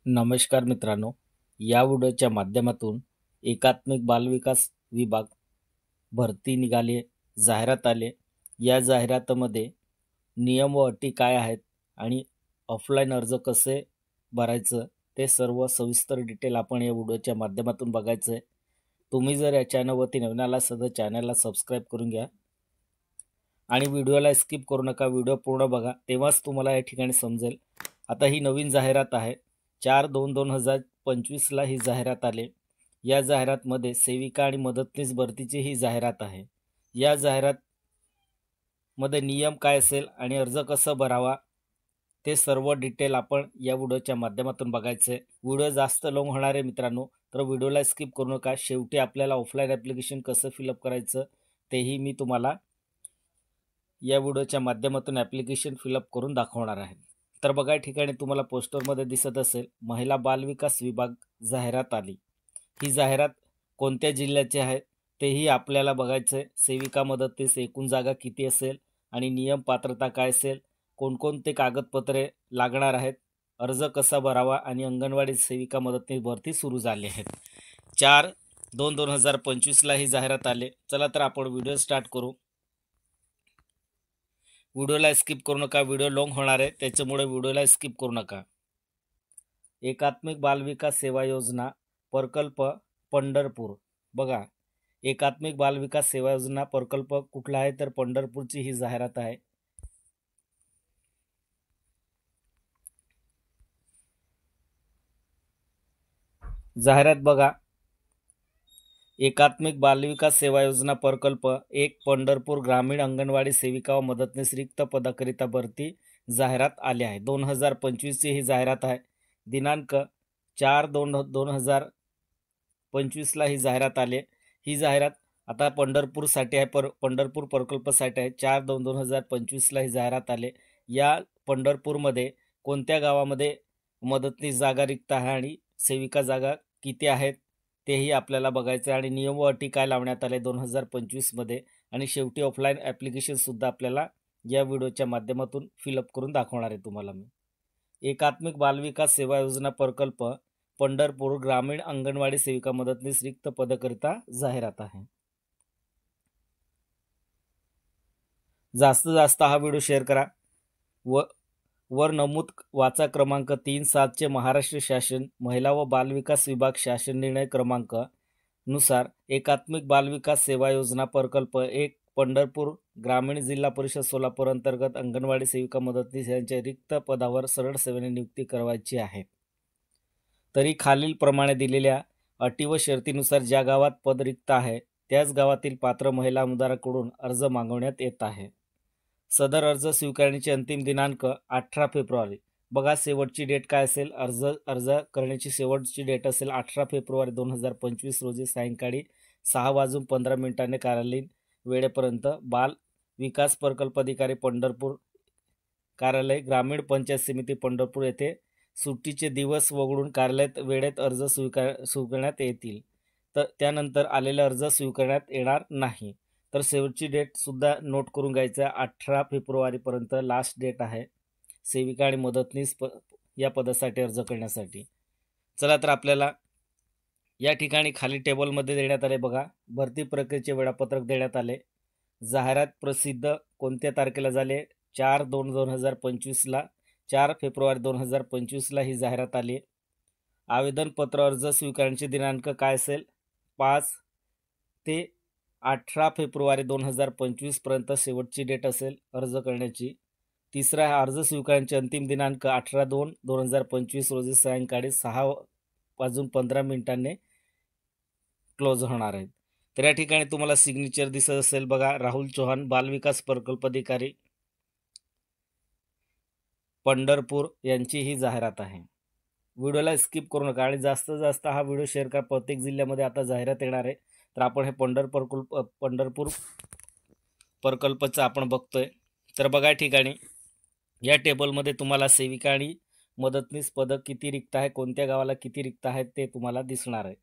नमस्कार मित्रांनो, या व्हिडिओच्या माध्यमातून एकात्मिक बालविकास विभाग भरती निघाली, जाहिरात आले. या जाहिरातीमध्ये नियम व अटी काय आहेत आणि ऑफलाईन अर्ज कसे भरायचं ते सर्व सविस्तर डिटेल आपण या व्हिडिओच्या माध्यमातून बघायचं आहे. तुम्ही जर या चॅनलवरती नवीन आला असाल तर चॅनलला सबस्क्राईब करून घ्या आणि व्हिडिओला स्किप करू नका. व्हिडिओ पूर्ण बघा, तेव्हाच तुम्हाला या ठिकाणी समजेल. आता ही नवीन जाहिरात आहे. 4/2/2025ला ही जाहिरात आली. या जाहिरातमध्ये सेविका आणि मदतनीस भरतीची ही जाहिरात आहे. या जाहिरातमध्ये नियम काय असेल आणि अर्ज कसा भरावा ते सर्व डिटेल आपण या व्हिडिओच्या माध्यमातून बघायचं आहे. व्हिडिओ जास्त लॉंग होणार आहे मित्रांनो, तर व्हिडिओला स्किप करू नका. शेवटी आपल्याला ऑफलाईन ॲप्लिकेशन कसं फिलअप करायचं तेही मी तुम्हाला या व्हिडिओच्या माध्यमातून ॲप्लिकेशन फिलअप करून दाखवणार आहे. तर बघा, ठिकाणी तुम्हाला पोस्टरमध्ये दिसत असेल महिला बालविकास विभाग जाहिरात आली. ही जाहिरात कोणत्या जिल्ह्याची आहे तेही आपल्याला बघायचं आहे. सेविका मदतनीस एकूण जागा किती असेल आणि नियम पात्रता काय असेल, कोणकोणते कागदपत्रे लागणार आहेत, अर्ज कसा भरावा आणि अंगणवाडी सेविका मदतनीस भरती सुरू झाली आहे. 4/2/2025ला ही जाहिरात आली. चला तर आपण व्हिडिओ स्टार्ट करू. व्हिडिओला स्किप करू नका, व्हिडिओ लॉंग होणार आहे, त्याच्यामुळे व्हिडिओला स्किप करू नका. एकात्मिक बालविकास सेवा योजना प्रकल्प पंढरपूर. बघा, एकात्मिक बालविकास सेवा योजना प्रकल्प कुठला आहे तर पंढरपूरची ही जाहिरात आहे. जाहिरात बघा, एकात्मिक बालविकास सेवा योजना प्रकल्प 1 पंढरपूर ग्रामीण अंगणवाडी सेविका व मदतनीस रिक्त पदाकरिता भरती जाहिरात आली आहे. 2025ची ही जाहिरात आहे. दिनांक 4/2/2025ला ही जाहिरात आली. ही जाहिरात आता पंढरपूरसाठी आहे, पंढरपूर प्रकल्पासाठी आहे. 4/2/2025ला ही जाहिरात आली. या पंढरपूरमध्ये कोणत्या गावामध्ये मदतनीस जागा रिक्त आहे आणि सेविका जागा किती आहेत तेही आपल्याला बघायचं आहे आणि नियम व अटी काय लावण्यात आले 2025मध्ये आणि शेवटी ऑफलाईन ॲप्लिकेशनसुद्धा आपल्याला या व्हिडिओच्या माध्यमातून फिलअप करून दाखवणार आहे तुम्हाला मी. एकात्मिक बालविकास सेवा योजना प्रकल्प पंढरपूर ग्रामीण अंगणवाडी सेविका मदतनीस रिक्त पदाकरिता जाहिरात आहे. जास्त हा व्हिडिओ शेअर करा. वर नमूद वाचा क्रमांक 3/7चे महाराष्ट्र शासन महिला व बालविकास विभाग शासन निर्णय क्रमांक नुसार एकात्मिक बालविकास सेवा योजना प्रकल्प 1 पंढरपूर ग्रामीण जिल्हा परिषद सोलापूर अंतर्गत अंगणवाडी सेविका मदतनीस यांच्या रिक्त पदावर सरळ सेवेने नियुक्ती करायची आहे. तरी खालील प्रमाणे दिलेल्या अटी व शर्तीनुसार ज्या गावात पद रिक्त आहे त्याच गावातील पात्र महिला उमेदवाराकडून अर्ज मागवण्यात येत आहे. सदर अर्ज स्वीकारण्याची अंतिम दिनांक 18 फेब्रुवारी. बघा, शेवटची डेट काय असेल, अर्ज करण्याची शेवटची डेट असेल 18 फेब्रुवारी 2025 रोजी सायंकाळी 6:15 कार्यालयीन वेळेपर्यंत. बाल विकास प्रकल्प अधिकारी पंढरपूर कार्यालय ग्रामीण पंचायत समिती पंढरपूर येथे सुट्टीचे दिवस वगळून कार्यालयात वेळेत अर्ज स्वीकारण्यात येतील. तर त्यानंतर आलेले अर्ज स्वीकारण्यात येणार नाही. तर शेवटची डेटसुद्धा नोट करून घ्यायचं आहे. 18 फेब्रुवारीपर्यंत लास्ट डेट आहे सेविका आणि मदतनीस या पदासाठी अर्ज करण्यासाठी. चला तर आपल्याला या ठिकाणी खाली टेबलमध्ये देण्यात आले. बघा, भरती प्रक्रियेचे वेळापत्रक देण्यात आले. जाहिरात प्रसिद्ध कोणत्या तारखेला झाले 4/2/2025ला. 4 फेब्रुवारी 2025ला ही जाहिरात आली. आवेदनपत्र अर्ज स्वीकारण्याचे दिनांक काय असेल 5 ते 18 फेब्रुवारी 2025पर्यंत शेवटची डेट असेल अर्ज करण्याची. तिसरा अर्ज स्वीकारण्याचे अंतिम दिनांक 18/2/2025 रोजी सायंकाळी 6:15 क्लोज होणार आहेत. तर या ठिकाणी तुम्हाला सिग्नेचर दिसत असेल. बघा, राहुल चौहान बालविकास प्रकल्प अधिकारी पंढरपूर यांची ही जाहिरात आहे. व्हिडिओला स्किप करू नका आणि जास्त हा व्हिडिओ शेअर करा. प्रत्येक जिल्ह्यामध्ये आता जाहिरात येणार आहे. तर आपण हे पंढरपूर प्रकल्पाचं आपण बघतोय. तर बघा, ठिकाणी या टेबलमध्ये तुम्हाला सेविका आणि मदतनीस पदं किती रिक्त आहे, कोणत्या गावाला किती रिक्त आहेत ते तुम्हाला दिसणार आहे.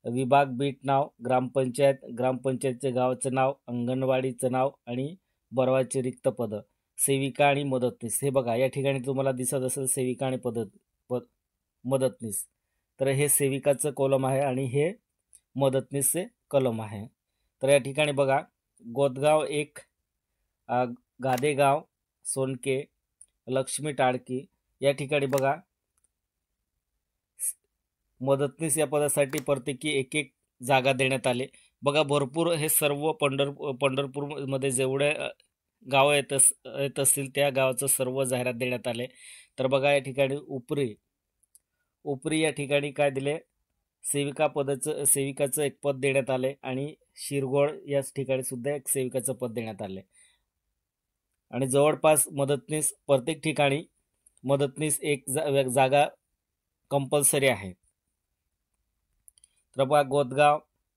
विभाग, बीट नाव, ग्रामपंचायतचे गावाचं नाव, अंगणवाडीचं नाव आणि बरवाचे रिक्त पदं, सेविका आणि मदतनीस. हे बघा, या ठिकाणी तुम्हाला दिसत असेल सेविका आणि मदतनीस. तर हे सेविकाचं कॉलम आहे आणि हे मदतनीसचे कॉलम आहे. तर या ठिकाणी बघा गोदगाव 1, गादेगाव, सोनके, लक्ष्मी टाळकी या ठिकाणी बघा मदतनीस या पदासाठी प्रत्येकी एक एक जागा देण्यात आले. बघा भरपूर हे सर्व पंढरपूरमध्ये जेवढे गावं येत असतील त्या गावाचं सर्व जाहिरात देण्यात आले. तर बघा या ठिकाणी उपरी या ठिकाणी काय दिले, सेविकाचं एक पद देण्यात आले आणि शिरगोळ या ठिकाणी सुद्धा एक सेविकाचं पद देण्यात आले. आणि जवळपास प्रत्येक ठिकाणी मदतनीस एक जागा कंपल्सरी आहे. तर बघा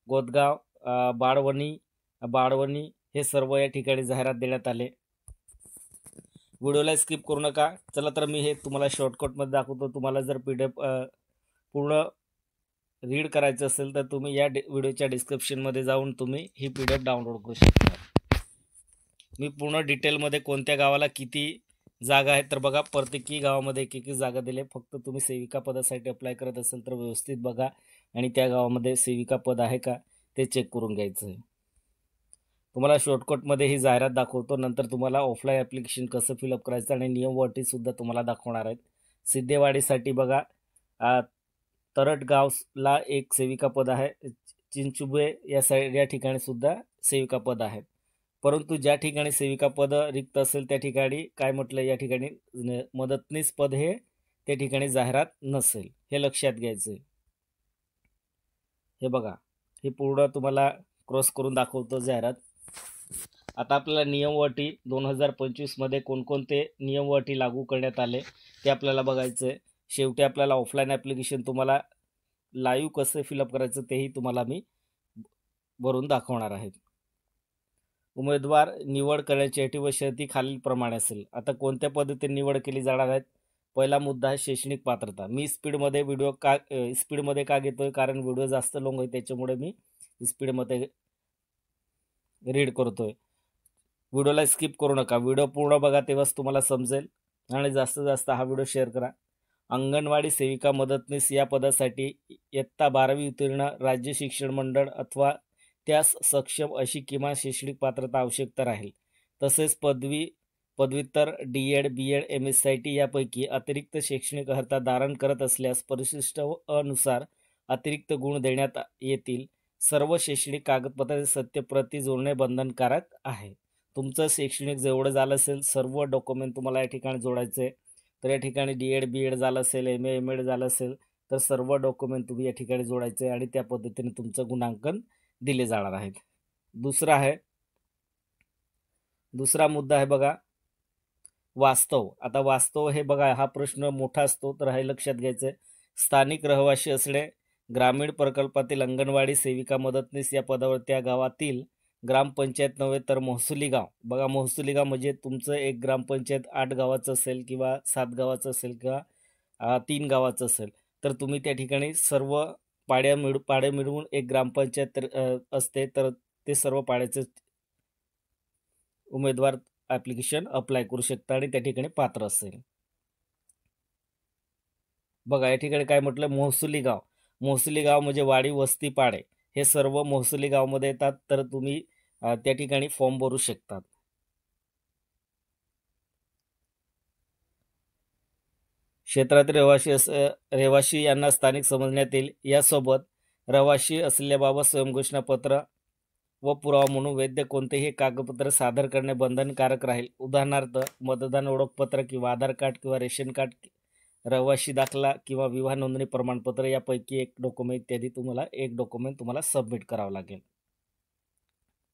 गोदगाव, बाळवणी हे सर्व या ठिकाणी जाहिरात देण्यात आले. व्हिडिओला स्किप करू नका. चला तर मी हे तुम्हाला शॉर्टकटमध्ये दाखवतो. तुम्हाला जर PDF पूर्ण रीड करायचं असेल तर तुम्ही या व्हिडिओच्या डिस्क्रिप्शनमध्ये जाऊन तुम्ही ही PDF डाउनलोड करू शकता. मी पूर्ण डिटेलमध्ये कोणत्या गावाला किती जागा आहेत तर बघा प्रत्येकी गावामध्ये एक जागा दिले. फक्त तुम्ही सेविका पदासाठी अप्लाय करत असेल तर व्यवस्थित बघा आणि त्या गावामध्ये सेविका पद आहे का ते चेक करून घ्यायचं आहे. तुम्हाला शॉर्टकटमध्ये ही जाहिरात दाखवतो. नंतर तुम्हाला ऑफलाईन ॲप्लिकेशन कसं फिलअप करायचं आणि नियम व अटीसुद्धा तुम्हाला दाखवणार आहेत. सिद्धेवाडीसाठी बघा तरटगावला एक सेविका पद आहे. चिंचुबे या ठिकाणी सुद्धा सेविका पद आहेत. परंतु ज्या ठिकाणी सेविका पद रिक्त असेल त्या ठिकाणी काय म्हटलं, या ठिकाणी मदतनीस पद हे त्या ठिकाणी जाहिरात नसेल, हे लक्षात घ्यायचं आहे. हे बघा हे पूर्ण तुम्हाला क्रॉस करून दाखवतो जाहिरात. आता आपल्याला नियम व अटी 2025 मध्ये कोणकोणते नियम व अटी लागू करण्यात आले ते आपल्याला बघायचं आहे. शेवटी आपल्याला ऑफलाईन ॲप्लिकेशन तुम्हाला लाईव्ह कसं फिलअप करायचं तेही तुम्हाला मी भरून दाखवणार आहे. उमेदवार निवड करण्याची अटी व शर्ती खालीलप्रमाणे असेल. आता कोणत्या पद्धतीने निवड केली जाणार आहेत? पहिला मुद्दा आहे शैक्षणिक पात्रता. मी स्पीडमध्ये का घेतोय, कारण व्हिडिओ जास्त लॉंग आहे त्याच्यामुळे मी स्पीडमध्ये रीड करतोय. व्हिडिओला स्किप करू नका, व्हिडिओ पूर्ण बघा तेव्हाच तुम्हाला समजेल आणि जास्तीत जास्त हा व्हिडिओ शेअर करा. अंगणवाडी सेविका मदतनीस या पदासाठी इयत्ता 12वी उत्तीर्ण, राज्य शिक्षण मंडळ अथवा त्यास सक्षम अशी किमान शैक्षणिक पात्रता आवश्यकता राहील. तसेच पदव्युत्तर DED, BEd, MSc यापैकी अतिरिक्त शैक्षणिक अर्हता धारण करत असल्यास परिशिष्ट अनुसार अतिरिक्त गुण देण्यात येतील. सर्व शैक्षणिक कागदपत्रांची सत्यप्रती जोडणे बंधनकारक आहे. तुमचं शैक्षणिक जेवढं झालं असेल सर्व डॉक्युमेंट तुम्हाला या ठिकाणी जोडायचे. तर या ठिकाणी DED, BEd झालं असेल, MA, MAd झालं असेल तर सर्व डॉक्युमेंट तुम्ही या ठिकाणी जोडायचे आणि त्या पद्धतीने तुमचं गुणांकन दिले जाणार आहेत. दुसरा मुद्दा आहे बघा वास्तव. आता वास्तव हे बघा हा प्रश्न मोठा असतो तर हे लक्षात घ्यायचं आहे. स्थानिक रहिवासी असणे, ग्रामीण प्रकल्पातील अंगणवाडी सेविका मदतनीस या पदावर त्या गावातील ग्रामपंचायत नव्हे तर महसुली गाव. बघा महसुली गाव म्हणजे तुमचं एक ग्रामपंचायत 8 गावाचं असेल किंवा 7 गावाचं असेल किंवा 3 गावाचं असेल तर तुम्ही त्या ठिकाणी सर्व पाडे मिळवून एक ग्रामपंचायत असते. तर ते सर्व पाड्याचे उमेदवार ॲप्लिकेशन अप्लाय करू शकता आणि त्या ठिकाणी पात्र असेल. बघा या ठिकाणी काय म्हटलं, महसुली गाव म्हणजे वाडी, वस्ती, पाडे हे सर्व महसुली गावमध्ये येतात. तर तुम्ही त्या ठिकाणी फॉर्म भरू शकतात. क्षेत्रातील रहिवासी यांना स्थानिक समजण्यात येईल. यासोबत रहिवासी असलेल्याबाबत स्वयंघोषणापत्र व पुरावा म्हणून वैध कोणतेही कागदपत्र सादर करणे बंधनकारक राहील. उदाहरणार्थ मतदान ओळखपत्र किंवा आधार कार्ड किंवा रेशन कार्ड, रहिवासी दाखला किंवा विवाह नोंदणी प्रमाणपत्र यापैकी एक डॉक्युमेंट तुम्हाला सबमिट करावं लागेल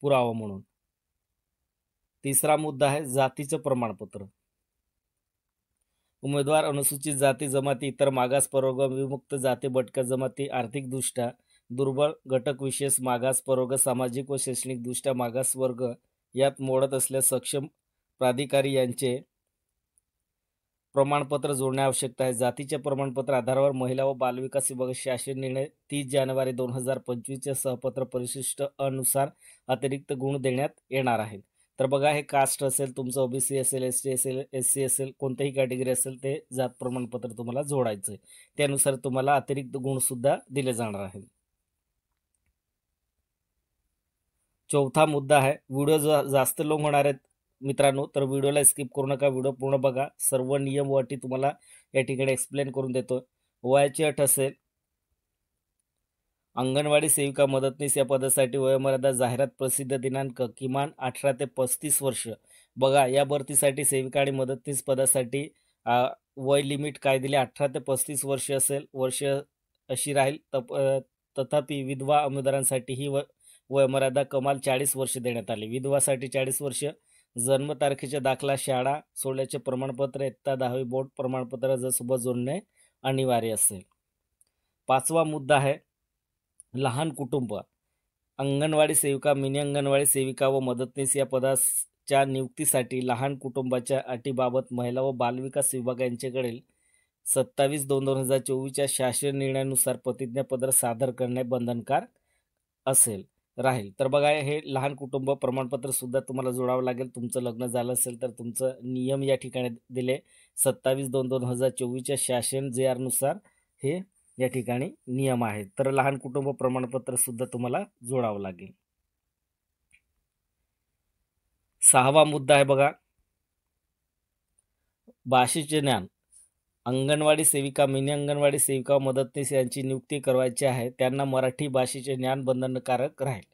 पुरावा म्हणून. तिसरा मुद्दा आहे जातीचं प्रमाणपत्र. उमेदवार अनुसूचित जाती जमाती, इतर मागास प्रवर्ग, विमुक्त जाती, भटक्या जमाती, आर्थिकदृष्ट्या दुर्बल घटक, विशेष मागास प्रवर्ग, सामाजिक व शैक्षणिकदृष्ट्या मागास वर्ग यात मोडत असल्यास सक्षम प्राधिकारी यांचे प्रमाणपत्र जोडणे आवश्यक आहे. जातीच्या प्रमाणपत्र आधारावर महिला व बालविकास विभाग शासन निर्णय 30 जानेवारी 2025 च्या सहपत्र परिशिष्ट अनुसार अतिरिक्त गुण देण्यात येणार आहेत. तर बघा, हे कास्ट असेल, तुमचं ओबीसी असेल, एसटी असेल, एससी असेल, कोणत्याही कॅटेगरी असेल, ते जात प्रमाणपत्र तुम्हाला जोडायचं आहे. त्यानुसार तुम्हाला अतिरिक्त गुणसुद्धा दिले जाणार आहेत. चौथा मुद्दा आहे, व्हिडिओ जास्त लाँग होणार आहेत मित्रांनो, तर व्हिडिओला स्किप करू नका, व्हिडिओ पूर्ण बघा. सर्व नियम व अटी तुम्हाला या ठिकाणी एक्सप्लेन करून देतो. वयाची अट असेल, अंगणवाडी सेविका मदतनीस या पदासाठी वयोमर्यादा जाहिरात प्रसिद्ध दिनांक किमान 18 ते 35 वर्ष. बघा, या भरतीसाठी सेविका आणि मदतनीस पदासाठी वय लिमिट काय दिले, 18 ते 35 वर्ष असेल, वर्ष अशी राहील. तथापि विधवा उमेदवारांसाठी ही वयोमर्यादा कमाल 40 वर्ष देण्यात आली. विधवासाठी 40 वर्ष. जन्मतारखेचा दाखला, शाळा सोडल्याचे प्रमाणपत्र, इयत्ता 10वी बोर्ड प्रमाणपत्र सोबत जोडणे अनिवार्य असेल. पाचवा मुद्दा आहे, लहान कुटुंब. अंगणवाडी सेविका, मिनी अंगणवाडी सेविका व मदतनीस या पदाच्या नियुक्तीसाठी लहान कुटुंबाच्या अटीबाबत महिला व बालविकास विभाग यांच्याकडील 27/2/2024च्या शासन निर्णयानुसार प्रतिज्ञापत्र सादर करणे बंधनकार राहील. तर बघा, हे लहान कुटुंब प्रमाणपत्र सुद्धा तुम्हाला जोडावं लागेल. तुमचं लग्न झालं असेल तर तुमचं नियम या ठिकाणी दिले. 27/2/2024च्या शासन JR नुसार हे या ठिकाणी नियम आहेत. तर लहान कुटुंब प्रमाणपत्र सुद्धा तुम्हाला जोडावं लागेल. सहावा मुद्दा आहे बघा, भाषेचे ज्ञान. अंगणवाडी सेविका, मिनी अंगणवाडी सेविका व मदतनीस यांची नियुक्ती करायची आहे, त्यांना मराठी भाषेचे ज्ञान बंधनकारक राहील.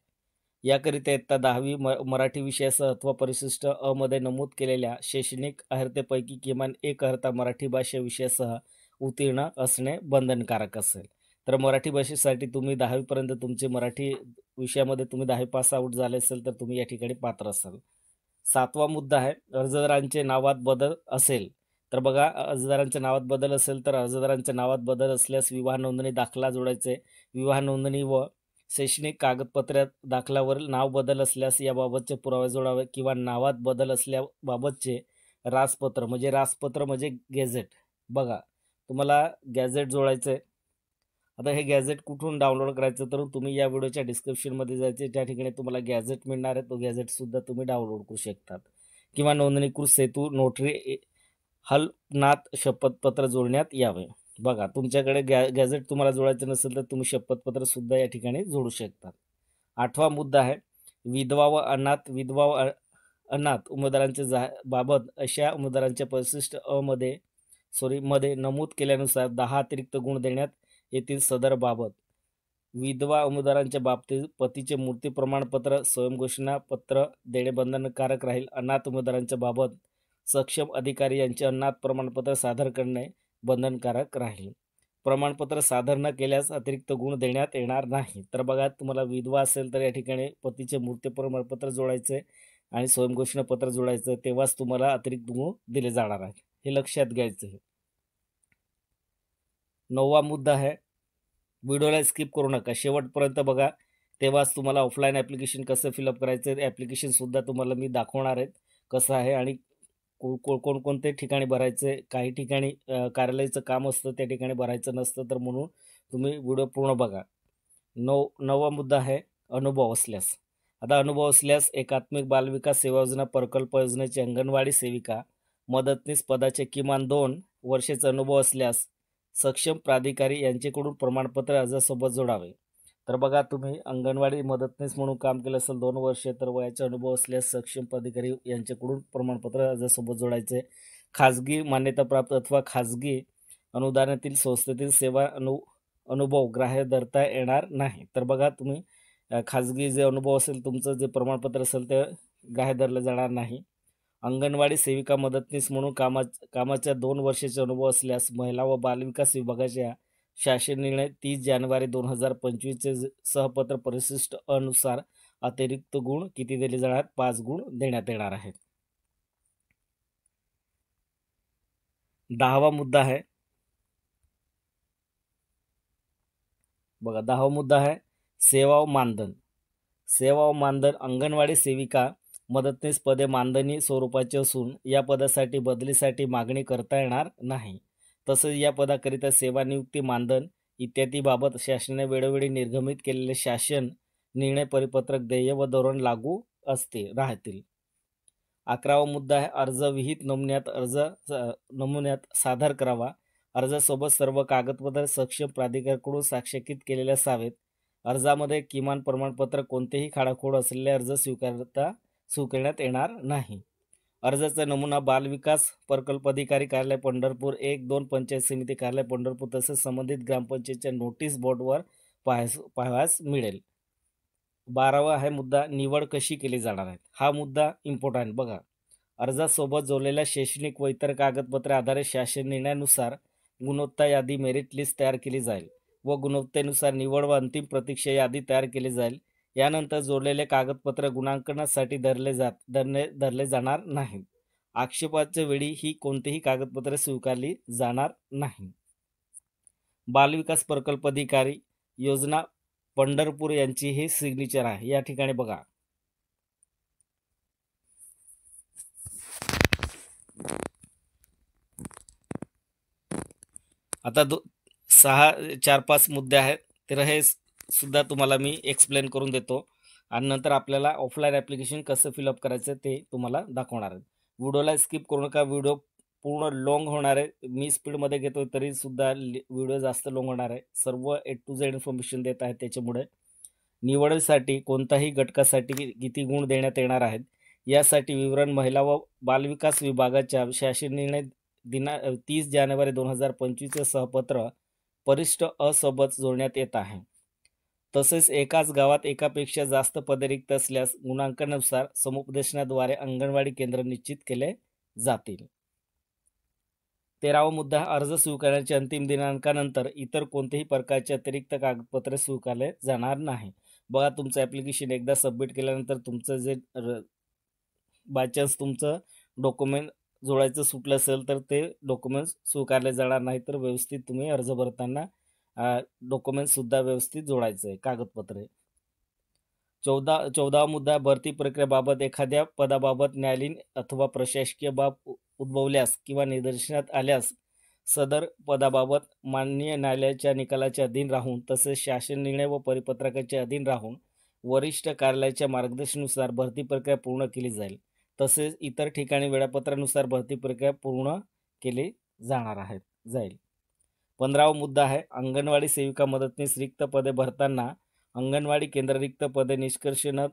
याकरिता इयत्ता 10वी मराठी विषयासह अथवा परिशिष्ट अ मध्ये नमूद केलेल्या शैक्षणिक अर्हतेपैकी किमान एक अर्हता मराठी भाषा विषयासह उत्तीर्ण असणे बंधनकारक असेल. तर मराठी भाषेसाठी तुम्ही 10वीपर्यंत तुमचे मराठी विषयामध्ये तुम्ही 10वी पास आउट झाले असेल तर तुम्ही या ठिकाणी पात्र असाल. सातवा मुद्दा आहे, अर्जदारांचे नावात बदल असेल. तर बघा, अर्जदारांच्या नावात बदल असेल तर अर्जदारांच्या नावात बदल असल्यास विवाह नोंदणी दाखला जोडायचे. विवाह नोंदणी व शैक्षणिक कागदपत्र दाखल्यावर नाव बदल असल्यास याबाबतचे पुरावे जोडावे, किंवा नावात बदल असल्याबाबतचे राजपत्र म्हणजे गॅझेट. बघा, तुम्हाला गॅझेट जोडायचं आहे. आता हे गॅझेट कुठून डाउनलोड करायचं, तर तुम्ही या व्हिडिओच्या डिस्क्रिप्शनमध्ये जायचे, त्या ठिकाणी तुम्हाला गॅझेट मिळणार आहे. तो गॅझेटसुद्धा तुम्ही डाउनलोड करू शकतात. किंवा नोंदणीकृत सेतू, नोटरी, हलनाथ शपथपत्र जोडण्यात यावे. बघा, तुमच्याकडे गॅझेट तुम्हाला जोडायचं नसेल तर तुम्ही शपथपत्र सुद्धा या ठिकाणी जोडू शकतात. आठवा मुद्दा आहे, विधवा व अनाथ उमेदवारांच्या बाबत अशा उमेदवारांच्या परिशिष्ट अ मध्ये नमूद केल्यानुसार 10 अतिरिक्त गुण देण्यात येतील. सदर बाबत विधवा उमेदवारांच्या बाबतीत पतीचे मृत्यू प्रमाणपत्र, स्वयंघोषणा पत्र देणे बंधनकारक राहील. अनाथ उमेदवारांच्या बाबत सक्षम अधिकारी यांचे अनाथ प्रमाणपत्र सादर करणे बंधनकारक राहील. प्रमाणपत्र सादर न केल्यास अतिरिक्त गुण देण्यात येणार नाही. तर बघा, तुम्हाला विधवा असेल तर या ठिकाणी पतीचे मृत्यू प्रमाणपत्र जोडायचे आणि स्वयंघोषणा पत्र जोडायचं, तेव्हाच तुम्हाला अतिरिक्त गुण दिले जाणार आहेत. हे लक्षात घ्यायचं आहे. नववा मुद्दा आहे, व्हिडिओला स्किप करू नका, शेवटपर्यंत बघा, तेव्हाच तुम्हाला ऑफलाईन ॲप्लिकेशन कसं फिलअप करायचं ॲप्लिकेशनसुद्धा तुम्हाला मी दाखवणार आहेत कसं आहे आणि कोणकोणते ठिकाणी भरायचं. काही ठिकाणी कार्यालयाचं काम असतं, त्या ठिकाणी भरायचं नसतं, तर म्हणून तुम्ही व्हिडिओ पूर्ण बघा. नववा मुद्दा आहे, अनुभव असल्यास. आता अनुभव असल्यास एकात्मिक बालविकास सेवा योजना प्रकल्प योजनेची अंगणवाडी सेविका मदतनीस पदाचे किमान 2 वर्षाचा अनुभव असल्यास सक्षम प्राधिकारी यांच्याकडून प्रमाणपत्र अर्जासोबत जोडावे. तर बघा, तुम्ही अंगणवाडी मदतनीस म्हणून काम केलं असेल 2 वर्ष, तर वयाचा अनुभव असल्यास सक्षम प्राधिकारी यांच्याकडून प्रमाणपत्र अर्जासोबत जोडायचे. खाजगी मान्यताप्राप्त अथवा खाजगी अनुदानातील संस्थेतील सेवा अनुभव ग्राह्य धरता येणार नाही. तर बघा, तुम्ही खाजगी जे अनुभव असेल, तुमचं जे प्रमाणपत्र असेल ते ग्राह्य धरलं जाणार नाही. अंगणवाडी सेविका मदतनीस म्हणून कामाच्या 2 वर्षाचा अनुभव असल्यास महिला व बालविकास विभागाच्या शासन निर्णय 30 जानेवारी 2025चे सहपत्र परिशिष्ट अनुसार अतिरिक्त गुण किती दिले जाणार? 5 गुण देण्यात येणार आहेत. 10वा मुद्दा आहे बघा, 10वा मुद्दा आहे सेवा व मानधन. सेवा व मानधन. अंगणवाडी सेविका मदतनीस पदे मानधनी स्वरूपाचे असून या पदासाठी बदलीसाठी मागणी करता येणार नाही. तसेच या पदाकरिता सेवानियुक्ती, मानधन इत्यादी बाबत शासनाने वेळोवेळी निर्गमित केलेले शासन निर्णय, परिपत्रक, देय व धोरण लागू राहतील. 11वा मुद्दा आहे अर्ज विहित नमुन्यात सादर करावा. अर्जासोबत सर्व कागदपत्रे सक्षम प्राधिकाऱ्याकडून साक्षीकृत केलेले असावेत. अर्जामध्ये किमान प्रमाणपत्र कोणतेही खाडाखोड असलेले अर्ज स्वीकारण्यात येणार नाही. अर्जाचा नमुना बालविकास प्रकल्प अधिकारी कार्यालय पंढरपूर 1-2 पंचायत समिती कार्यालय पंढरपूर तसेच संबंधित ग्रामपंचायतच्या नोटीस बोर्डवर पाहावयास मिळेल. 12वा आहे मुद्दा निवड कशी केली जाणार आहे. हा मुद्दा इम्पॉर्टंट बघा. अर्जासोबत जोडलेल्या शैक्षणिक व इतर कागदपत्रे आधारे शासन निर्णयानुसार गुणवत्ता यादी मेरिट लिस्ट तयार केली जाईल व गुणवत्तेनुसार निवड व अंतिम प्रतीक्षा यादी तयार केली जाईल. यानंतर जोडलेले कागदपत्र गुणांकनासाठी धरले जाणार नाहीत. आक्षेपाच्या वेळी ही कोणतीही कागदपत्रे स्वीकारली जाणार नाही. बालविकास प्रकल्प अधिकारी योजना पंढरपूर यांची हे सिग्नेचर आहे. या ठिकाणी बघा आता 4-5 मुद्दे आहेत तर हे सुद्धा तुम्हाला मी एक्सप्लेन करून देतो आणि नंतर आपल्याला ऑफलाईन ॲप्लिकेशन कसं फिलअप करायचं ते तुम्हाला दाखवणार आहे. व्हिडिओला स्किप करू नका. व्हिडिओ पूर्ण लॉंग होणार आहे. मी स्पीडमध्ये घेतो तरी सुद्धा व्हिडिओ जास्त लॉंग होणार आहे. सर्व A to Z इन्फॉर्मेशन देत आहे. त्याच्यामुळे निवडीसाठी कोणत्याही घटकासाठी किती गुण देण्यात येणार आहेत यासाठी विवरण महिला व बालविकास विभागाच्या शासन निर्णय 30 जानेवारी 2025 सहपत्र वरिष्ठ सोबत जोडण्यात येत आहे. तसेच एकाच गावात एकापेक्षा जास्त पदे रिक्त असल्यास गुणांकनानुसार समुपदेशनाद्वारे अंगणवाडी केंद्र निश्चित केले जातील. 13वा मुद्दा अर्ज स्वीकारण्याच्या अंतिम दिनांकानंतर इतर कोणत्याही प्रकारचे अतिरिक्त कागदपत्रे स्वीकारले जाणार नाही. बघा तुमचं ॲप्लिकेशन एकदा सबमिट केल्यानंतर तुमचं जे बायचान्स तुमचं डॉक्युमेंट जोडायचं सुटलं असेल तर ते डॉक्युमेंट्स स्वीकारले जाणार नाही. तर व्यवस्थित तुम्ही अर्ज भरताना डॉक्युमेंटसुद्धा व्यवस्थित जोडायचं आहे कागदपत्रे. 14वा मुद्दा भरती प्रक्रियेबाबत एखाद्या पदाबाबत न्यायालयीन अथवा प्रशासकीय बाब उद्भवल्यास किंवा निदर्शनात आल्यास सदर पदाबाबत माननीय न्यायालयाच्या निकालाच्या अधीन राहून तसेच शासन निर्णय व परिपत्रकाच्या अधीन राहून वरिष्ठ कार्यालयाच्या मार्गदर्शनानुसार भरती प्रक्रिया पूर्ण केली जाईल. तसेच इतर ठिकाणी वेळापत्रानुसार भरती प्रक्रिया पूर्ण केली जाईल. 15वा मुद्दा आहे अंगणवाडी सेविका मदतनीस रिक्त पदे भरताना अंगणवाडी केंद्र रिक्त पदे निष्कर्ष न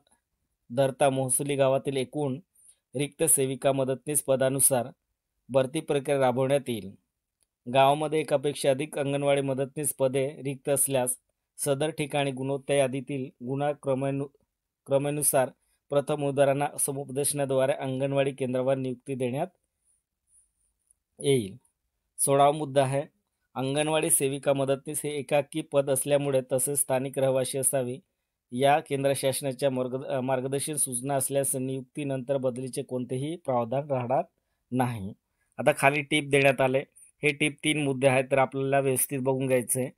धरता महसुली गावातील एकूण रिक्त सेविका मदतनीस पदानुसार भरती प्रक्रिया राबवण्यात येईल. गावामध्ये एकापेक्षा अधिक अंगणवाडी मदतनीस पदे रिक्त असल्यास सदर ठिकाणी गुणवत्ता यादीतील क्रमानुसार प्रथम उमेदवारांना समुपदेशनाद्वारे अंगणवाडी केंद्रावर नियुक्ती देण्यात येईल. 16वा मुद्दा आहे अंगणवाडी सेविका मदतनीस हे एकाकी पद असल्यामुळे तसेच स्थानिक रहिवासी असावी. या केंद्र शासनाच्या मार्गदर्शन सूचना असल्यास नियुक्तीनंतर बदलीचे कोणतेही प्रावधान राहणार नाही. आता खाली टिप देण्यात आले. हे टिप 3 मुद्दे आहेत तर आपल्याला व्यवस्थित बघून घ्यायचं आहे.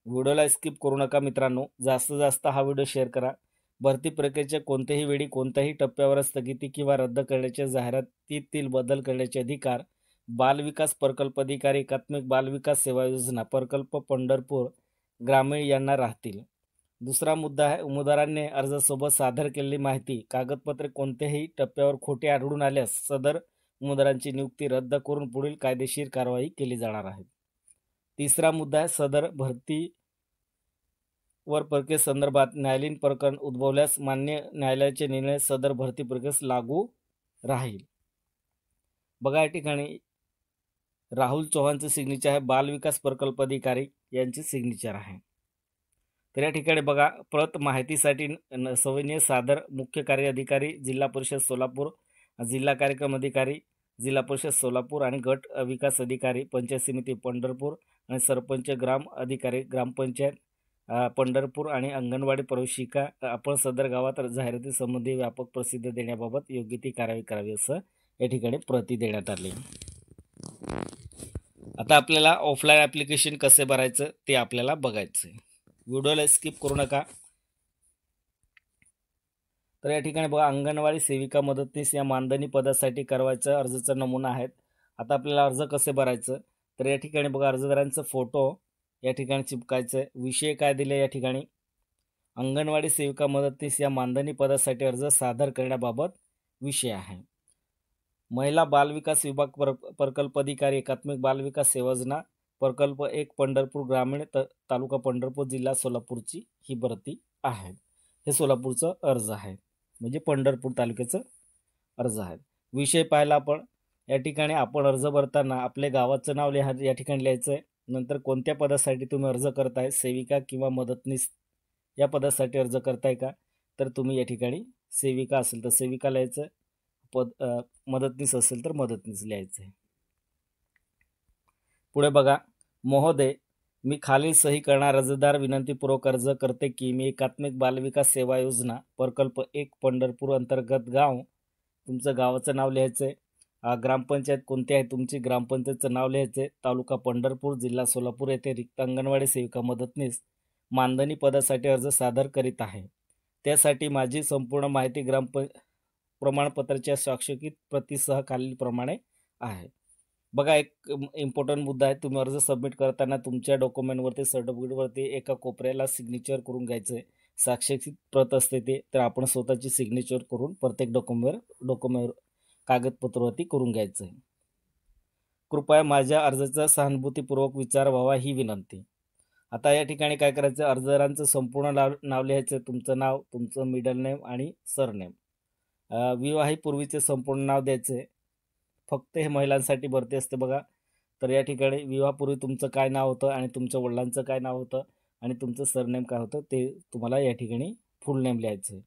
व्हिडिओला स्किप करू नका मित्रांनो. जास्तीत जास्त हा व्हिडिओ शेअर करा. भरती प्रक्रियेच्या कोणत्याही वेळी कोणत्याही टप्प्यावर स्थगिती किंवा रद्द करण्याच्या जाहिरातीतील बदल करण्याचे अधिकार बालविकास प्रकल्प अधिकारी एकात्मिक बालविकास सेवा योजना प्रकल्प पंढरपूर ग्रामीण यांना राहतील. दुसरा मुद्दा आहे उमेदवारांनी अर्जासोबत सादर केलेली माहिती कागदपत्रे कोणत्याही टप्प्यावर खोटे आढळून आल्यास सदर उमेदवारांची नियुक्ती रद्द करून पुढील कायदेशीर कारवाई केली जाणार आहे. तिसरा मुद्दा आहे सदर भरती वर प्रक्रियेसंदर्भात न्यायालयीन प्रकरण उद्भवल्यास मान्य न्यायालयाचे निर्णय सदर भरती प्रक्रियेस लागू राहील. बघा या ठिकाणी राहुल चव्हाणचं सिग्नेचर आहे. बालविकास प्रकल्प अधिकारी यांचे सिग्नेचर आहे. तर या ठिकाणी बघा प्रत माहितीसाठी सविनय सादर मुख्य कार्य अधिकारी जिल्हा परिषद सोलापूर, जिल्हा कार्यक्रम अधिकारी जिल्हा परिषद सोलापूर आणि गट विकास अधिकारी पंचायत समिती पंढरपूर आणि सरपंच ग्राम अधिकारी ग्रामपंचायत पंढरपूर आणि अंगणवाडी प्रवेशिका आपण सदर गावात जाहिराती संबंधी व्यापक प्रसिद्ध देण्याबाबत योग्य ती कारवाई करावी असं या ठिकाणी प्रती देण्यात आली. आता आपल्याला ऑफलाईन ॲप्लिकेशन कसे भरायचं ते आपल्याला बघायचं आहे. व्हिडिओला स्किप करू नका. तर या ठिकाणी बघा अंगणवाडी सेविका मदतनीस या मानधनी पदासाठी करवायचं अर्जाचा नमुना आहेत. आता आपल्याला अर्ज कसे भरायचं तर या ठिकाणी बघा अर्जदारांचा फोटो या ठिकाणी चिपकायचं आहे. विषय काय दिले या ठिकाणी अंगणवाडी सेविका मदतनीस या मानधनी पदासाठी अर्ज सादर करण्याबाबत विषय आहे. महिला बाल विकास विभाग प्रकल्प अधिकारी एकात्मिक बाल विकास योजना प्रकल्प 1 पंढरपूर ग्रामीण तालुका पंढरपूर जिल्हा सोलापूरची ही भरती आहे. हे सोलापूरचं अर्ज आहे, म्हणजे पंढरपूर तालुक्याचं अर्ज आहे. विषय पाहिला आपण. या ठिकाणी आपण अर्ज भरताना आपल्या गावाचं नाव या ठिकाणी लिहायचं आहे. नंतर कोणत्या पदासाठी तुम्ही अर्ज करताय, सेविका किंवा मदतनीस या पदासाठी अर्ज करताय का, तर तुम्ही या ठिकाणी सेविका असेल तर सेविका लिहायचं, मदतनीस असेल तर मदतनीस लिहायचं आहे. पुढे बघा, महोदय मी खालील सही करणार अर्जदार विनंतीपूर्वक अर्ज करते की मी एकात्मिक बालविकास सेवा योजना प्रकल्प 1 पंढरपूर अंतर्गत गाव, तुमचं गावाचं नाव लिहायचं आहे. ग्रामपंचायत कोणती आहे तुमची, ग्रामपंचायतचं नाव लिहायचं आहे. तालुका पंढरपूर जिल्हा सोलापूर येथे रिक्त अंगणवाडी सेविका मदतनीस मानधनी पदासाठी अर्ज सादर करीत आहे. त्यासाठी माझी संपूर्ण माहिती प्रमाणपत्राच्या स्वाक्षरित प्रतीसह खालीलप्रमाणे आहे. बघा, एक इम्पॉर्टंट मुद्दा आहे. तुम्ही अर्ज सबमिट करताना तुमच्या डॉक्युमेंटवरती, सर्टिफिकेटवरती एका कोपऱ्याला सिग्नेचर करून घ्यायचं आहे. स्वाक्षरित प्रत असते ते, तर आपण स्वतःची सिग्नेचर करून प्रत्येक डॉक्युमेंट कागदपत्रावरती करून घ्यायचं आहे. कृपया माझ्या अर्जाचा सहानुभूतीपूर्वक विचार व्हावा ही विनंती. आता या ठिकाणी काय करायचं, अर्जदारांचं संपूर्ण नाव लिहायचं, तुमचं नाव, तुमचं मिडल नेम आणि सरनेम. विवाहीपूर्वीचे संपूर्ण नाव द्यायचे. फक्त हे महिलांसाठी भरती असते बघा. तर या ठिकाणी विवाहापूर्वी तुमचं काय नाव होतं आणि तुमच्या वडिलांचं काय नाव होतं आणि तुमचं सरनेम काय होतं ते तुम्हाला या ठिकाणी फुल नेम लिहायचं आहे.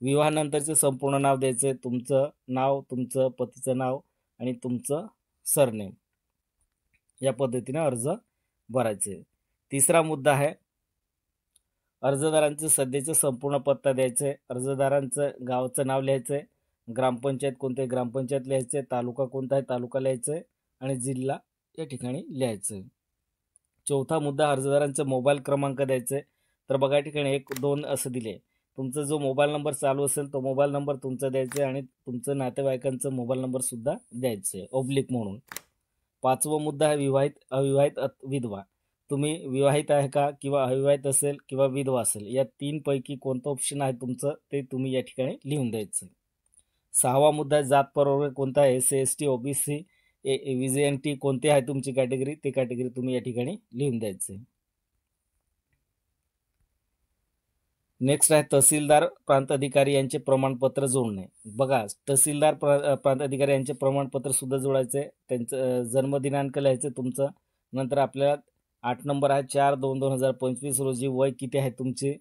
विवाहानंतरचे संपूर्ण नाव द्यायचे, तुमचं नाव, तुमचं पतीचं नाव आणि तुमचं सरनेम. या पद्धतीने अर्ज भरायचे. तिसरा मुद्दा आहे, अर्जदारांचं सध्याचं संपूर्ण पत्ता द्यायचं. अर्जदारांचं गावाचं नाव लिहायचं आहे, ग्रामपंचायत कोणते ग्रामपंचायत लिहायचे, तालुका कोणता आहे तालुका लिहायचं आहे आणि जिल्हा या ठिकाणी लिहायचं आहे. चौथा मुद्दा, अर्जदारांचा मोबाईल क्रमांक द्यायचा आहे. तर बघा या ठिकाणी 1, 2 असं दिले. तुमचा जो मोबाईल नंबर चालू असेल तो मोबाईल नंबर तुमचा द्यायचा आहे आणि तुमचं नातेवाईकांचं मोबाईल नंबर सुद्धा द्यायचं आहे ऑब्लिक म्हणून. पाचवा मुद्दा आहे विवाहित अविवाहित विधवा. तुम्ही विवाहित आहे का किंवा अविवाहित असेल किंवा विधवा असेल, या 3 पैकी कोणतं ऑप्शन आहे तुमचं ते तुम्ही या ठिकाणी लिहून द्यायचं. सहावा मुद्दा आहे जात प्रवर्ग कोणता आहे, SC ST OBC VJNT कोणती आहे तुमची कॅटेगरी, ते कॅटेगरी तुम्ही या ठिकाणी लिहून द्यायचं. नेक्स्ट आहे तहसीलदार प्रांत अधिकारी यांचे प्रमाणपत्र जोडणे. बघा, तहसीलदार प्रांत अधिकारी यांचे प्रमाणपत्र सुद्धा जोडायचे. त्यांचं जन्मदिनांक लिहायचं तुमचं. नंतर आपल्याला 8 नंबर आहे 4/2/2025 रोजी वय किती आहे तुमचे,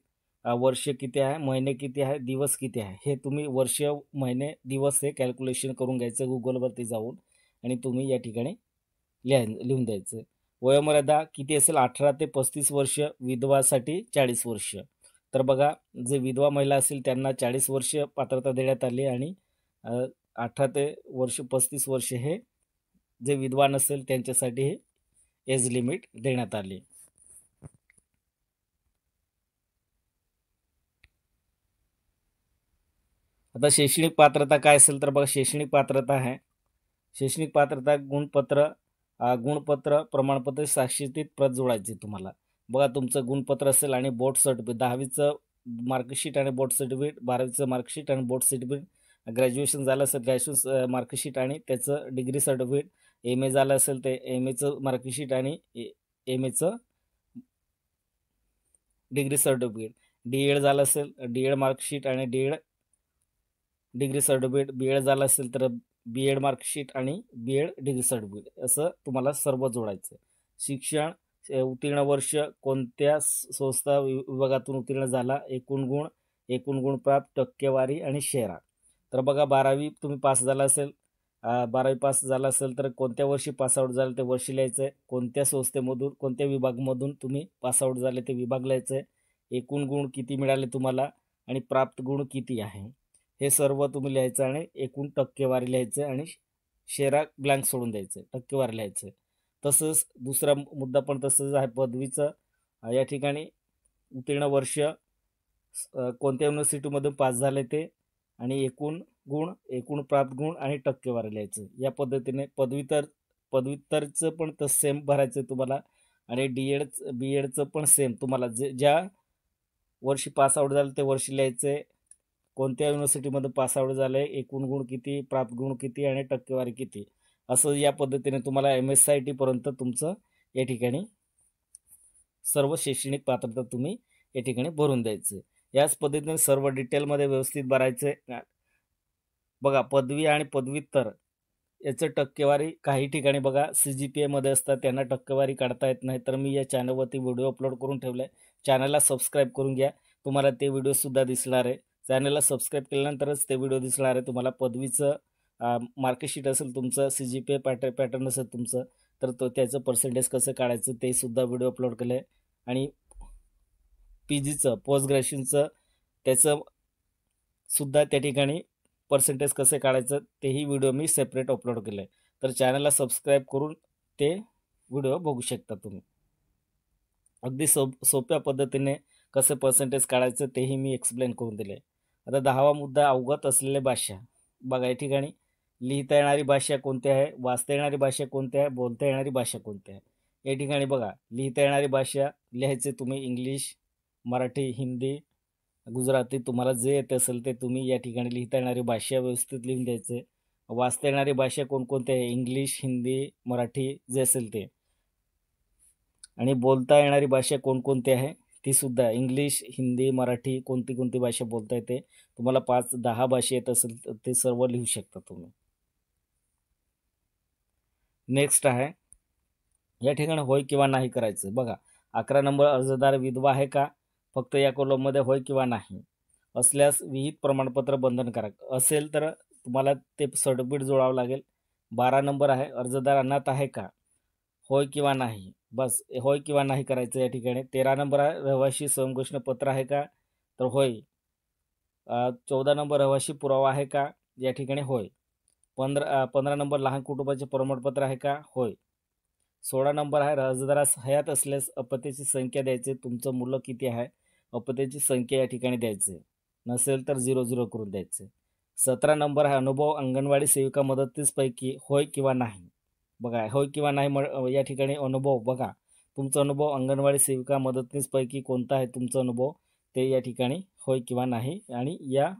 वर्ष किती आहे, महिने किती आहे, दिवस किती आहे, हे तुम्ही वर्ष, महिने, दिवस हे कॅल्क्युलेशन करून घ्यायचं गुगलवरती जाऊन आणि तुम्ही या ठिकाणी लिहून द्यायचं. वयोमर्यादा किती असेल, 18 ते 35 वर्ष, विधवासाठी 40 वर्ष. तर बघा, जे विधवा महिला असेल त्यांना 40 वर्ष पात्रता देण्यात आली आणि 18 ते 35 वर्ष हे जे विधवा नसेल त्यांच्यासाठी हे एज लिमिट देण्यात आली. आता शैक्षणिक पात्रता काय असेल तर बघा, शैक्षणिक पात्रता आहे, शैक्षणिक पात्रता गुणपत्र प्रमाणपत्र स्वाक्षरित प्रत जोडायची तुम्हाला. बघा, तुमचं गुणपत्र असेल आणि बोर्ड सर्टिफिकेट, 10वीचं मार्कशीट आणि बोर्ड सर्टिफिकेट, 12वीचं मार्कशीट आणि बोर्ड सर्टिफिकेट, ग्रॅज्युएशन झालं असेल ग्रॅज्युएशन मार्कशीट आणि त्याचं डिग्री सर्टिफिकेट, MA झालं असेल ते MAचं मार्कशीट आणि MAचं डिग्री सर्टिफिकेट, DED झालं असेल DED मार्कशीट आणि DED डिग्री सर्टिफिकेट, BEd झालं असेल तर BEd मार्कशीट आणि BEd डिग्री सर्टिफिकेट, असं तुम्हाला सर्व जोडायचं. शिक्षण, उत्तीर्ण वर्ष, कोणत्या संस्था विभागातून उत्तीर्ण झाला, एकूण गुण प्राप्त, टक्केवारी आणि शेरा. तर बघा, 12वी तुम्ही पास झाला असेल, 12वी पास झाला असेल तर कोणत्या वर्षी पासआउट झालं ते वर्ष लिहायचं आहे, कोणत्या संस्थेमधून कोणत्या विभागामधून तुम्ही पासआउट झाले ते विभाग लिहायचं आहे, एकूण गुण किती मिळाले तुम्हाला आणि प्राप्त गुण किती आहे हे सर्व तुम्ही लिहायचं आणि एकूण टक्केवारी लिहायचं आणि शेरा ब्लँक सोडून द्यायचं, टक्केवारी लिहायचं. तसंच दुसरा मुद्दा पण तसंच आहे, पदवीचं या ठिकाणी उत्तीर्ण वर्ष, कोणत्या युनिव्हर्सिटीमधून पास झाले ते आणि एकूण गुण, एकूण प्राप्त गुण आणि टक्केवारी लिहायचं. या पद्धतीने पदव्युत्तरचं पण तसं सेम भरायचं तुम्हाला आणि BEdचं पण सेम तुम्हाला ज्या वर्षी पासआउट झालं ते वर्षी लिहायचं आहे, कोणत्या युनिव्हर्सिटीमध्ये पास आउट झाले, एकूण गुण किती, प्राप्त गुण किती आणि टक्केवारी किती, असं या पद्धतीने तुम्हाला MSIT पर्यंत तुमचं या ठिकाणी सर्व शैक्षणिक पात्रता तुम्ही या ठिकाणी भरून द्यायचं. याच पद्धतीने सर्व डिटेलमध्ये व्यवस्थित भरायचे. बघा पदवी आणि पदव्युत्तर याचं टक्केवारी काही ठिकाणी बघा CGPA मध्ये असतात, त्यांना टक्केवारी काढता येत नाही. तर मी या चॅनलवरती व्हिडिओ अपलोड करून ठेवला आहे. चॅनलला सबस्क्राईब करून घ्या, तुम्हाला ते व्हिडिओसुद्धा दिसणार आहे. चॅनलला सबस्क्राईब केल्यानंतरच ते व्हिडिओ दिसणार आहे. तुम्हाला पदवीचं मार्कशीट असेल तुमचं, CGPA पॅटर्न असेल तुमचं, तर त्याचं पर्सेंटेज कसं काढायचं ते सुद्धा व्हिडिओ अपलोड केलं आहे. आणि PGचं पोस्ट ग्रॅज्युएशनचं त्याचं सुद्धा त्या ठिकाणी पर्सेंटेज कसे काढायचं तेही व्हिडिओ मी सेपरेट अपलोड केलं आहे. तर चॅनलला सबस्क्राईब करून ते व्हिडिओ बघू शकता तुम्ही. अगदी सोप्या पद्धतीने कसे पर्सेंटेज काढायचं तेही मी एक्सप्लेन करून दिले. आता 10वा मुद्दा, अवगत असलेल्या भाषा. बघा या ठिकाणी लिहिता येणारी भाषा कोणती आहे, वाचता येणारी भाषा कोणती आहे, बोलता येणारी भाषा कोणती आहे. या ठिकाणी बघा लिहिता येणारी भाषा लिहायचे तुम्ही इंग्लिश, मराठी, हिंदी, गुजराती, तुम्हाला जे येत असेल ते तुम्ही या ठिकाणी लिहिता येणारी भाषा व्यवस्थित लिहून द्यायचे. वाचता येणारी भाषा कोणकोणती आहे, इंग्लिश, हिंदी, मराठी जे असेल ते. आणि बोलता येणारी भाषा कोणकोणती आहे ती सुद्धा इंग्लिश, हिंदी, मराठी, कोणती कोणती भाषा बोलता येते. तुम्हाला 5-10 भाषा येत असेल तर ते सर्व लिहू शकता तुम्ही. नेक्स्ट आहे या ठिकाणी होय किंवा नाही करायचं. बघा 11 नंबर, अर्जदार विधवा आहे का, फक्त या कॉलममध्ये होय किंवा नाही. असल्यास विहित प्रमाणपत्र बंधनकारक असेल तर तुम्हाला ते सर्टिफिकेट जोडावं लागेल. 12 नंबर आहे, अर्जदार अनाथ आहे का, होय किंवा नाही. बस होय किंवा नाही करायचं या ठिकाणी. 13 नंबर आहे, रहिवाशी स्वयंघोषणापत्र आहे का, तर होय. 14 नंबर, रहिवाशी पुरावा आहे का, या ठिकाणी होय. 15 नंबर, लहान कुटुंबाचे प्रमाणपत्र आहे का, होय. 16 नंबर आहे, अर्जदारास हयात असल्यास अपत्याची संख्या द्यायची, तुमचं मुलं किती आहे अपत्याची संख्या या ठिकाणी द्यायचे, नसेल तर 0-0 करून द्यायचे. 17 नंबर आहे, अनुभव अंगणवाडी सेविका मदतीसपैकी होय किंवा नाही. बघा होय किंवा नाही या ठिकाणी अनुभव, बघा तुमचा अनुभव अंगणवाडी सेविका मदतनीसपैकी कोणता आहे तुमचा अनुभव, ते या ठिकाणी होय किंवा नाही आणि या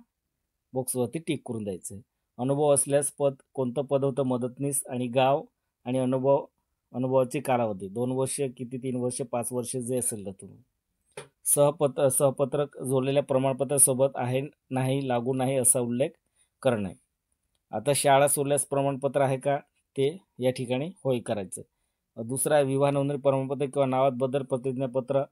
बॉक्सवरती टिक करून द्यायचं. अनुभव असल्यास कोणतं पद होतं, मदतनीस, आणि गाव आणि अनुभवाची कालावधी 2 वर्ष किती, 3 वर्ष, 5 वर्ष जे असेल तर तुम्ही. सहपत्रक जोडलेल्या प्रमाणपत्रासोबत आहे नाही, लागू नाही असा उल्लेख करणे. आता शाळा सोडल्यास प्रमाणपत्र आहे का, ते या ठिकाणी होय करायचं. दुसरा विवाह नोंदणी प्रमाणपत्र किंवा नावात बदल प्रतिज्ञापत्र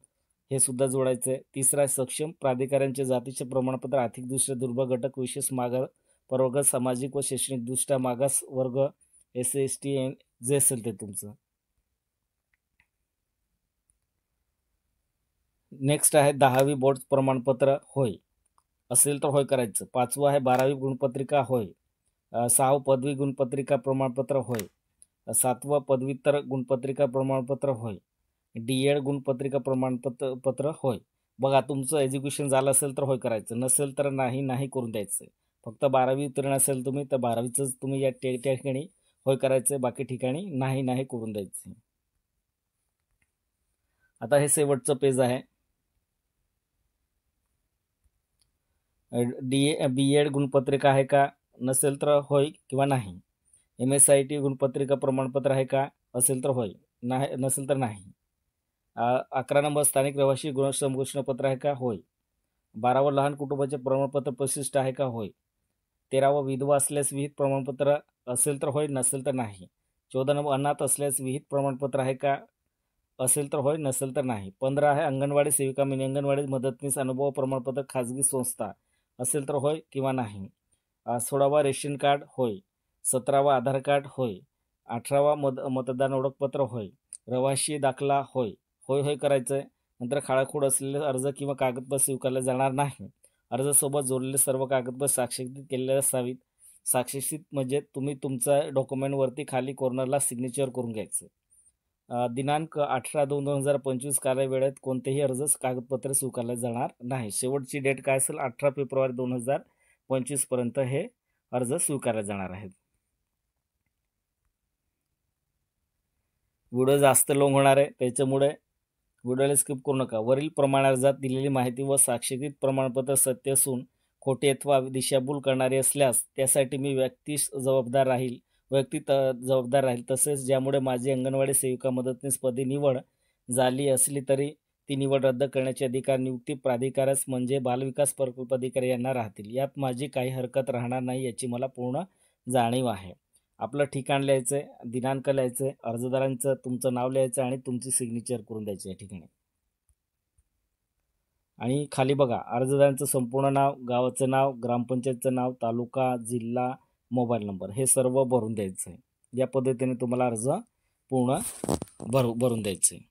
हे सुद्धा जोडायचं आहे. तिसरा सक्षम प्राधिकाऱ्यांचे जातीचे प्रमाणपत्र, आर्थिकदृष्ट्या दुर्बल घटक, विशेष मागास प्रवर्ग, सामाजिक व शैक्षणिकदृष्ट्या मागास वर्ग, SC/ST जे असेल ते तुमचं. नेक्स्ट आहे 10वी बोर्ड प्रमाणपत्र होय असेल तर होय करायचं. 5वं आहे 12वी गुणपत्रिका होय. 6वं पदवी गुणपत्रिका प्रमाणपत्र होय. 7वं पदव्युत्तर गुणपत्रिका प्रमाणपत्र होय. D.Ed गुणपत्रिका प्रमाणपत्र होय. बघा तुमचं एज्युकेशन झालं असेल तर होय करायचं, नसेल तर नाही करून द्यायचं. फक्त 12वी उत्तीर्ण असेल तुम्ही तर 12वीचंच तुम्ही या ठिकाणी होय करायचं, बाकी ठिकाणी नाही करून द्यायचं. आता हे शेवटचं पेज आहे. B.Ed गुणपत्रिका आहे का, नसेल तर होय किंवा नाही. MSIT गुणपत्रिका प्रमाणपत्र आहे का, असेल तर होय, नाही नसेल तर नाही. 11 नंबर, स्थानिक रहिवासी घोषणापत्र आहे का, होय. 12वं लहान कुटुंबाचे प्रमाणपत्र परिशिष्ट आहे का, होय. 13वं विधवा असल्यास विहित प्रमाणपत्र असेल तर होय, नसेल तर नाही. 14 नंबर, अनाथ असल्यास विहित प्रमाणपत्र आहे का, असेल तर होय, नसेल तर नाही. 15 आहे, अंगणवाडी सेविका मिनी अंगणवाडी मदतनीस अनुभव प्रमाणपत्र खाजगी संस्था असेल तर होय किंवा नाही. 16वा रेशन कार्ड होय. 17वा आधार कार्ड होय. 18वा मतदान ओळखपत्र होय. रहिवाशी दाखला होय करायचं आहे. नंतर खाळाखोड असलेले अर्ज किंवा कागदपत्र स्वीकारले जाणार नाही. अर्जासोबत जोडलेले सर्व कागदपत्र साक्षीकृत केलेले असावीत. साक्षीकृत म्हणजे तुम्ही तुमच्या डॉक्युमेंटवरती खाली कॉर्नरला सिग्नेचर करून घ्यायचं. दिनांक 18/2/2025 कार्यवेळेत कोणतेही अर्ज कागदपत्रे स्वीकारले जाणार नाही. शेवटची डेट काय असेल, 18 फेब्रुवारी 2025 पर्यंत हे अर्ज स्वीकारले जाणार आहेत. व्हिडिओ जास्त लॉंग होणार आहे, त्याच्यामुळे व्हिडिओला स्किप करू नका. वरील प्रमाणे अर्जात दिलेली माहिती व साक्षीकृत प्रमाणपत्र सत्य असून खोटे अथवा दिशाभूल करणारे असल्यास त्यासाठी मी जबाबदार राहील. तसेच ज्यामुळे माझी अंगणवाडी सेविका मदतनीसपदी निवड झाली असली तरी ती निवड रद्द करण्याचे अधिकार नियुक्ती प्राधिकाऱ्यास म्हणजे बालविकास प्रकल्प अधिकारी यांना राहतील. यात माझी काही हरकत राहणार नाही याची मला पूर्ण जाणीव आहे. आपलं ठिकाण लिहायचं आहे, दिनांक लिहायचं आहे, अर्जदारांचं तुमचं नाव लिहायचं आणि तुमची सिग्नेचर करून द्यायची या ठिकाणी. आणि खाली बघा अर्जदारांचं संपूर्ण नाव, गावाचं नाव, ग्रामपंचायतचं नाव, तालुका, जिल्हा, मोबाईल नंबर हे सर्व भरून द्यायचं आहे. या पद्धतीने तुम्हाला अर्ज पूर्ण भरून द्यायचं आहे.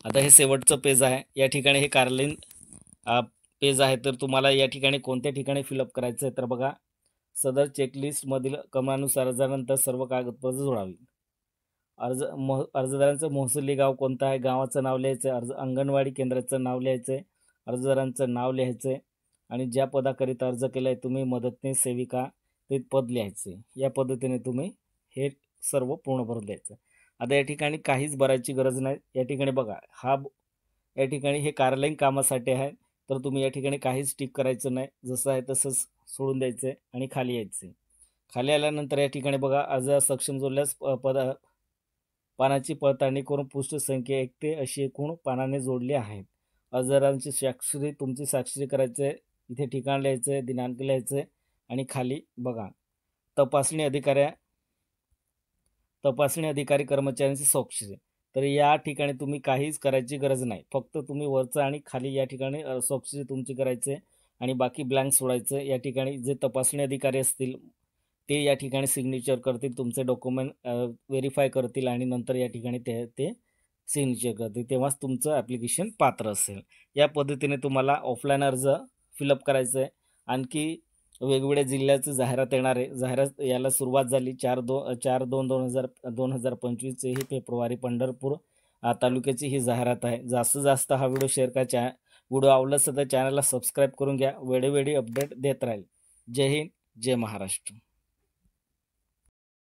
आता हे शेवटचं पेज आहे. या ठिकाणी हे कार्यालयीन पेज आहे. तर तुम्हाला या ठिकाणी कोणत्या ठिकाणी फिलअप करायचं आहे तर बघा, सदर चेकलिस्टमधील क्रमानुसार अर्जानंतर सर्व कागदपत्रे जोडावी. अर्जदारांचं महसुली गाव कोणतं आहे, गावाचं नाव लिहायचं आहे, अंगणवाडी केंद्राचं नाव लिहायचं आहे, अर्जदारांचं नाव लिहायचं आहे आणि ज्या पदाकरिता अर्ज केला आहे तुम्ही मदतनीस सेविका ते पद लिहायचं आहे. या पद्धतीने तुम्ही हे सर्व पूर्ण भरून द्यायचं. आता या ठिकाणी काहीच भरायची गरज नाही. या ठिकाणी बघा या ठिकाणी हे कार्यालयीन कामासाठी आहे. तर तुम्ही या ठिकाणी काहीच टिक करायचं नाही, जसं आहे तसंच सोडून द्यायचं आहे आणि खाली यायचं आहे. खाली आल्यानंतर या ठिकाणी बघा अर्ज सक्षम जोडल्यास पानाची पडताळणी करून पुष्ट संख्या 1 ते अशी एकूण पानाने जोडली आहेत. अर्जदारांची तुमची स्वाक्षरी करायचं आहे, इथे ठिकाण लिहायचं आहे, दिनांक लिहायचं आहे आणि खाली बघा तपासणी अधिकारी कर्मचाऱ्यांची स्वाक्षरी. तर या ठिकाणी तुम्ही काहीच करायची गरज नाही, फक्त तुम्ही वरचं आणि खाली या ठिकाणी स्वाक्षरी तुमची करायची आहे आणि बाकी ब्लँक सोडायचं. या ठिकाणी जे तपासणी अधिकारी असतील ते या ठिकाणी सिग्नेचर करतील, तुमचे डॉक्युमेंट व्हेरीफाय करतील आणि नंतर या ठिकाणी ते सिग्नेचर करतील, तेव्हाच तुमचं ॲप्लिकेशन पात्र असेल. या पद्धतीने तुम्हाला ऑफलाईन अर्ज फिलअप करायचं आहे. आणखी वेगवेगळ्या जिल्ह्याचं जाहिरात येणार आहे. जाहिरात याला सुरुवात झाली 4/2/2025 ही फेब्रुवारी. पंढरपूर तालुक्याची ही जाहिरात आहे. जास्तीत जास्त हा व्हिडिओ शेअर करा. व्हिडिओ आवडला तर चॅनलला सबस्क्राईब करून घ्या. वेळोवेळी अपडेट देत राहील. जय हिंद, जय महाराष्ट्र.